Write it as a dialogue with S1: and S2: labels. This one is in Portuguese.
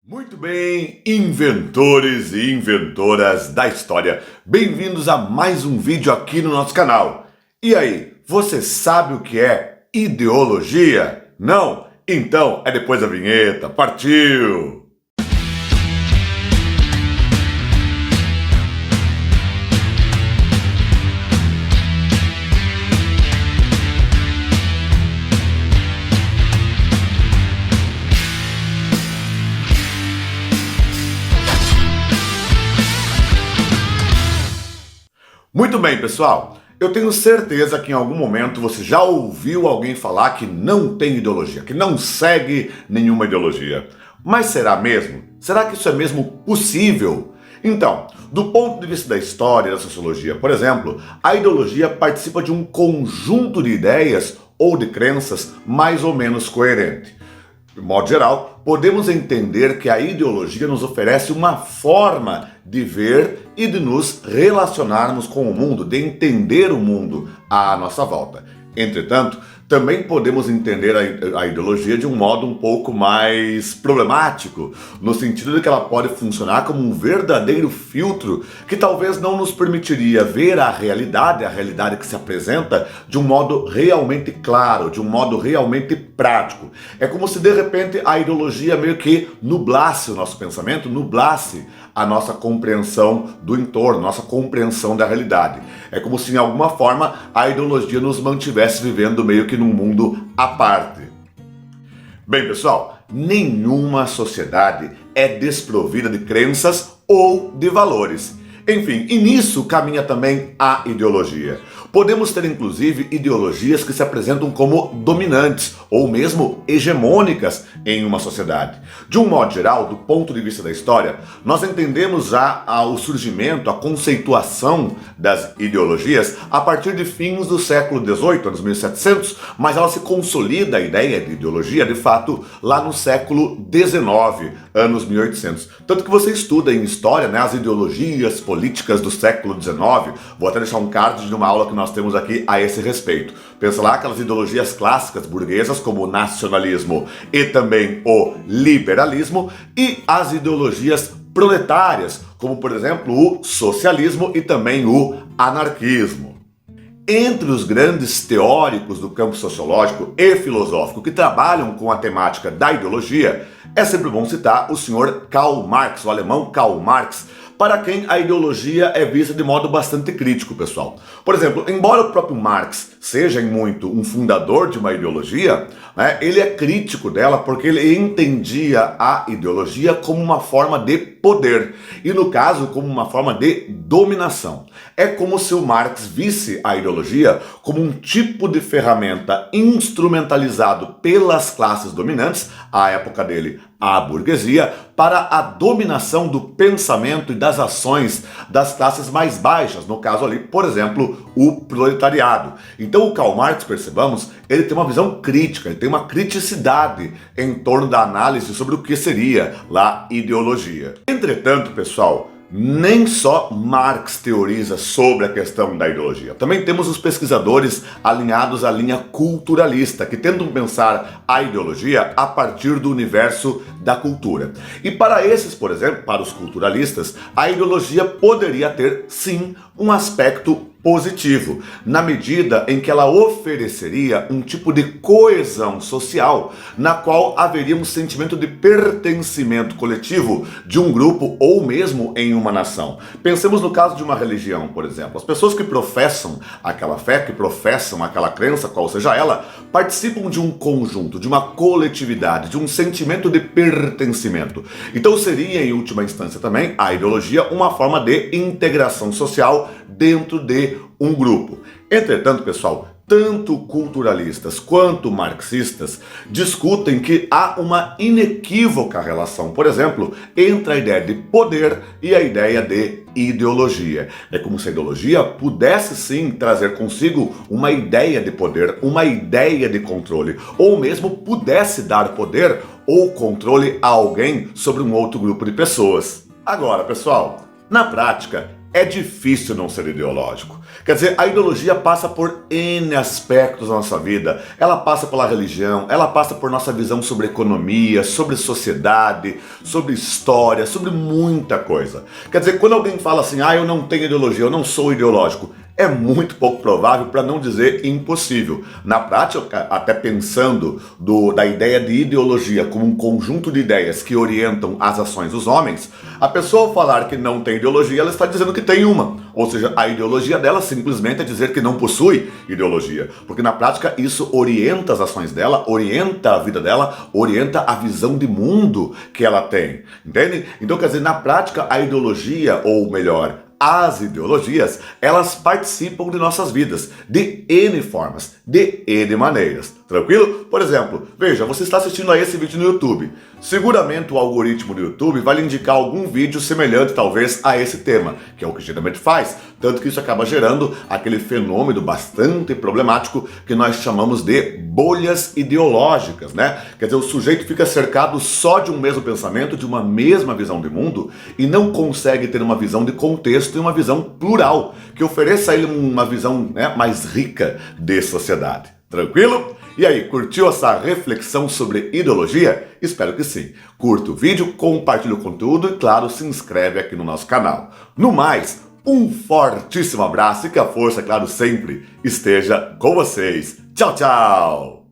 S1: Muito bem, inventores e inventoras da história, bem-vindos a mais um vídeo aqui no nosso canal. E aí, você sabe o que é ideologia? Não? Então é depois da vinheta, partiu! Muito bem, pessoal. Eu tenho certeza que em algum momento você já ouviu alguém falar que não tem ideologia, que não segue nenhuma ideologia. Mas será mesmo? Será que isso é mesmo possível? Então, do ponto de vista da história e da sociologia, por exemplo, a ideologia participa de um conjunto de ideias ou de crenças mais ou menos coerente. De modo geral, podemos entender que a ideologia nos oferece uma forma de ver e de nos relacionarmos com o mundo, de entender o mundo à nossa volta. Entretanto, também podemos entender a ideologia de um modo um pouco mais problemático, no sentido de que ela pode funcionar como um verdadeiro filtro que talvez não nos permitiria ver a realidade que se apresenta de um modo realmente claro, de um modo realmente prático. É como se de repente a ideologia meio que nublasse o nosso pensamento, nublasse a nossa compreensão do entorno, nossa compreensão da realidade. É como se, em alguma forma, a ideologia nos mantivesse vivendo meio que num mundo à parte. Bem, pessoal, nenhuma sociedade é desprovida de crenças ou de valores. Enfim, e nisso caminha também a ideologia. Podemos ter inclusive ideologias que se apresentam como dominantes ou mesmo hegemônicas em uma sociedade. De um modo geral, do ponto de vista da história, nós entendemos já o surgimento, a conceituação das ideologias a partir de fins do século XVIII, anos 1700, mas ela se consolida, a ideia de ideologia, de fato, lá no século XIX, anos 1800. Tanto que você estuda em história, as ideologias políticas do século XIX. Vou até deixar um card de uma aula que nós temos aqui a esse respeito. Pensa lá aquelas ideologias clássicas burguesas como o nacionalismo e também o liberalismo, e as ideologias proletárias, como por exemplo o socialismo e também o anarquismo. Entre os grandes teóricos do campo sociológico e filosófico que trabalham com a temática da ideologia, é sempre bom citar o senhor Karl Marx, o alemão Karl Marx, para quem a ideologia é vista de modo bastante crítico, pessoal. Por exemplo, embora o próprio Marx seja em muito um fundador de uma ideologia, ele é crítico dela porque ele entendia a ideologia como uma forma de poder e, no caso, como uma forma de dominação. É como se o Marx visse a ideologia como um tipo de ferramenta instrumentalizado pelas classes dominantes, à época dele, a burguesia, para a dominação do pensamento e das ações das classes mais baixas, no caso ali, por exemplo, o proletariado. Então o Karl Marx, percebamos, ele tem uma visão crítica, ele tem uma criticidade em torno da análise sobre o que seria lá ideologia. Entretanto, pessoal, nem só Marx teoriza sobre a questão da ideologia. Também temos os pesquisadores alinhados à linha culturalista, que tentam pensar a ideologia a partir do universo da cultura. E para esses, por exemplo, para os culturalistas, a ideologia poderia ter, sim, um aspecto positivo, na medida em que ela ofereceria um tipo de coesão social, na qual haveria um sentimento de pertencimento coletivo de um grupo ou mesmo em uma nação. Pensemos no caso de uma religião, por exemplo. As pessoas que professam aquela fé, que professam aquela crença, qual seja ela, participam de um conjunto, de uma coletividade, de um sentimento de pertencimento. Então seria, em última instância também, a ideologia uma forma de integração social dentro de um grupo. Entretanto, pessoal, tanto culturalistas quanto marxistas discutem que há uma inequívoca relação, por exemplo, entre a ideia de poder e a ideia de ideologia. É como se a ideologia pudesse sim trazer consigo uma ideia de poder, uma ideia de controle, ou mesmo pudesse dar poder ou controle a alguém sobre um outro grupo de pessoas. Agora, pessoal, na prática, é difícil não ser ideológico. Quer dizer, a ideologia passa por N aspectos da nossa vida. Ela passa pela religião, ela passa por nossa visão sobre economia, sobre sociedade, sobre história, sobre muita coisa. Quer dizer, quando alguém fala assim, eu não tenho ideologia, eu não sou ideológico, é muito pouco provável, para não dizer impossível. Na prática, até pensando da ideia de ideologia como um conjunto de ideias que orientam as ações dos homens, a pessoa ao falar que não tem ideologia, ela está dizendo que tem uma. Ou seja, a ideologia dela simplesmente é dizer que não possui ideologia. Porque na prática isso orienta as ações dela, orienta a vida dela, orienta a visão de mundo que ela tem. Entende? Então, quer dizer, na prática, a ideologia, ou melhor, as ideologias, elas participam de nossas vidas, de N formas, de N maneiras. Tranquilo? Por exemplo, veja, você está assistindo a esse vídeo no YouTube. Seguramente o algoritmo do YouTube vai lhe indicar algum vídeo semelhante, talvez, a esse tema, que é o que geralmente faz. Tanto que isso acaba gerando aquele fenômeno bastante problemático que nós chamamos de bolhas ideológicas, né? Quer dizer, o sujeito fica cercado só de um mesmo pensamento, de uma mesma visão de mundo, e não consegue ter uma visão de contexto e uma visão plural, que ofereça a ele uma visão, né, mais rica de sociedade. Tranquilo? E aí, curtiu essa reflexão sobre ideologia? Espero que sim. Curta o vídeo, compartilhe o conteúdo e, claro, se inscreve aqui no nosso canal. No mais, um fortíssimo abraço e que a força, claro, sempre esteja com vocês. Tchau, tchau!